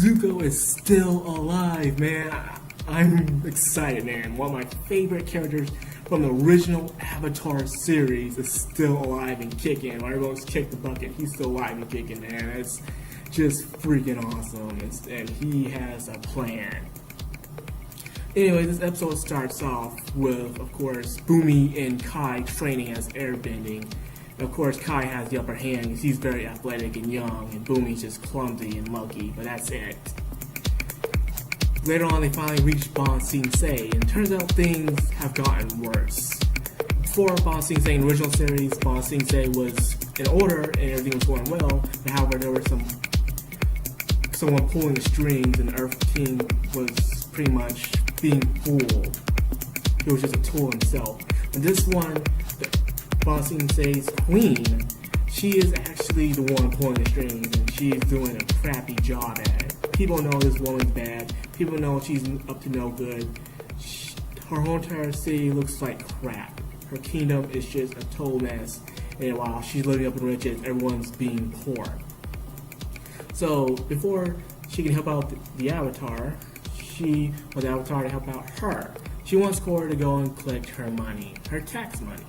Zuko is still alive, man. I'm excited, man. One of my favorite characters from the original Avatar series is still alive and kicking. While everyone's kicked the bucket, he's still alive and kicking, man. It's just freaking awesome, and he has a plan. Anyway, this episode starts off with, of course, Boomy and Kai training as airbending. Of course, Kai has the upper hand because he's very athletic and young, and Boomy's just clumsy and lucky, but that's it. Later on, they finally reach Ba Sing Se, and it turns out things have gotten worse. Before Ba Sing Se in the original series, Ba Sing Se was in order and everything was going well, but however, there was someone pulling the strings, and Earth King was pretty much being fooled. He was just a tool himself. And this one, Ba Sing Se's queen, she is actually the one pulling the strings, and she is doing a crappy job at it. People know this woman's bad. People know she's up to no good. Her whole entire city looks like crap. Her kingdom is just a total mess. And while she's living up in riches, everyone's being poor. So before she can help out the Avatar, she wants the Avatar to help out her. She wants Korra to go and collect her money, her tax money.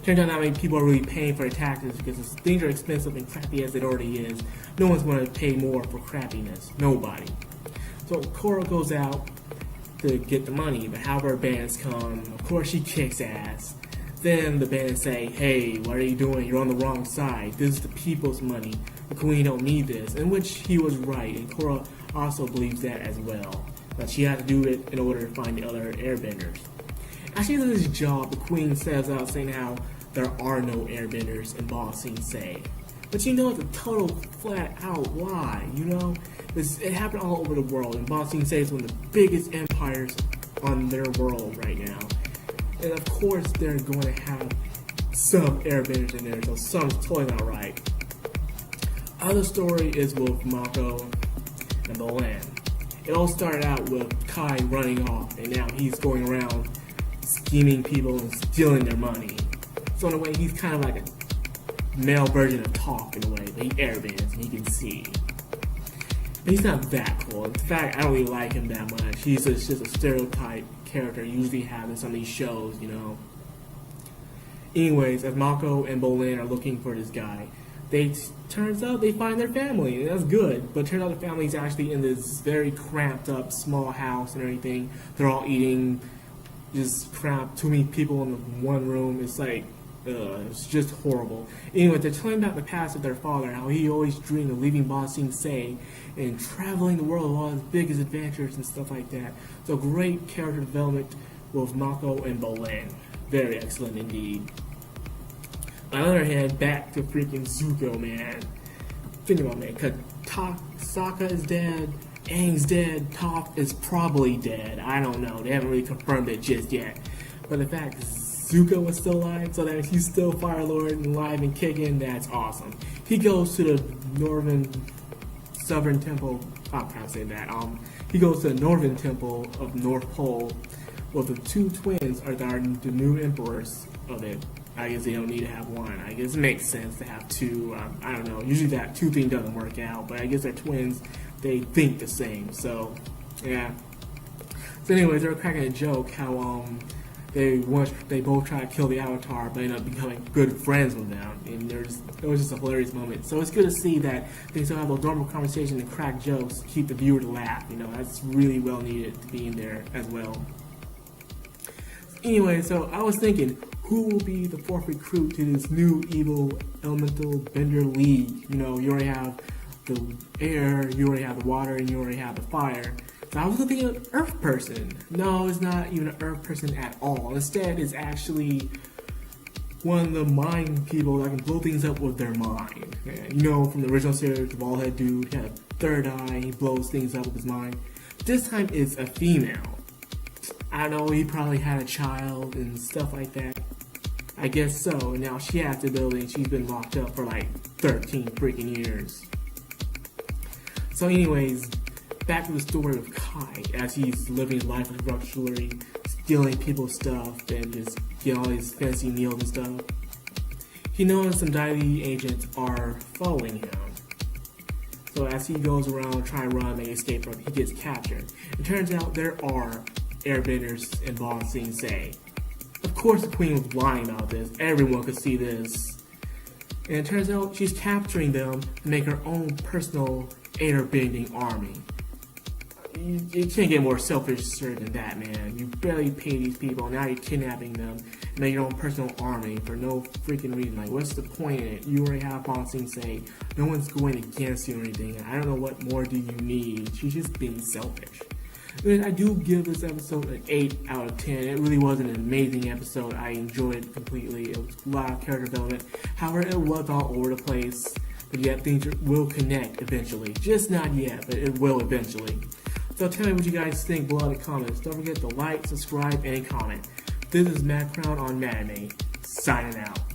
Turns out not many people are really paying for their taxes because things are expensive and crappy as it already is. No one's going to pay more for crappiness. Nobody. So Korra goes out to get the money, but however bandits come, of course she kicks ass. Then the bandits say, hey, what are you doing? You're on the wrong side. This is the people's money. The queen don't need this. In which he was right, and Korra also believes that as well. But she had to do it in order to find the other airbenders. As she does this job, the queen says out saying how there are no airbenders in Ba Sing Se. But you know it's a total flat out lie, you know? It happened all over the world, and Ba Sing Se is one of the biggest empires on their world right now. And of course they're going to have some airbenders in there, so something's totally not right. Other story is with Mako and Bolan. It all started out with Kai running off, and now he's going around scheming people and stealing their money. So in a way, he's kind of like a male version of Toph in a way, but he airbends and he can see. But he's not that cool. In fact, I don't really like him that much. He's just a stereotype character you usually have in some of these shows, you know. Anyways, as Mako and Bolan are looking for this guy, turns out they find their family, and that's good. But it turns out the family's actually in this very cramped up small house and everything. They're all eating just crap, too many people in the one room. It's like, it's just horrible. Anyway, they're telling about the past of their father, how he always dreamed of leaving Ba Sing Se and traveling the world with all his biggest adventures and stuff like that. So great character development with Mako and Bolan. Very excellent indeed. On the other hand, back to freaking Zuko, man. Think about it, man. Sokka is dead, Aang's dead, Toph is probably dead. I don't know. They haven't really confirmed it just yet. But the fact Zuko is still alive, so that means he's still Fire Lord and alive and kicking. That's awesome. He goes to the Southern Temple. I'm trying to say that. He goes to the Northern Temple of North Pole, where the two twins are the new emperors of it. I guess they don't need to have one. I guess it makes sense to have two. I don't know. Usually that two thing doesn't work out, but I guess they're twins. They think the same. So, yeah. So anyways, they were cracking a joke how they both try to kill the Avatar, but end up becoming good friends with them. And it was just a hilarious moment. So it's good to see that they still have those normal conversations and crack jokes to keep the viewer to laugh. You know, that's really well needed to be in there as well. Anyway, so I was thinking, who will be the fourth recruit to this new evil elemental bender league? You know, you already have the air, you already have the water, and you already have the fire. So I was thinking of an earth person. No, it's not even an earth person at all. Instead, it's actually one of the mind people that can blow things up with their mind. And you know, from the original series, the bald head dude, he had a third eye, he blows things up with his mind. This time it's a female. I don't know, he probably had a child and stuff like that. I guess so, and now she has the ability and she's been locked up for like 13 freaking years. So anyways, back to the story of Kai, as he's living his life with luxury, stealing people's stuff, and just getting all these fancy meals and stuff. He knows some deity agents are following him. So as he goes around trying to run, make escape from, he gets captured. It turns out there are airbenders in Ba Sing Se. Of course, the Queen was lying about this. Everyone could see this. And it turns out she's capturing them to make her own personal airbending army. You can't get more selfish than that, man. You barely pay these people, now you're kidnapping them and make your own personal army for no freaking reason. Like, what's the point in it? You already have Ba Sing Se. No one's going against you or anything. I don't know what more do you need. She's just being selfish. But I do give this episode an 8 out of 10. It really was an amazing episode. I enjoyed it completely. It was a lot of character development. However, it was all over the place. But yet, things will connect eventually. Just not yet, but it will eventually. So tell me what you guys think below in the comments. Don't forget to like, subscribe, and comment. This is Matt Crown on Anime, signing out.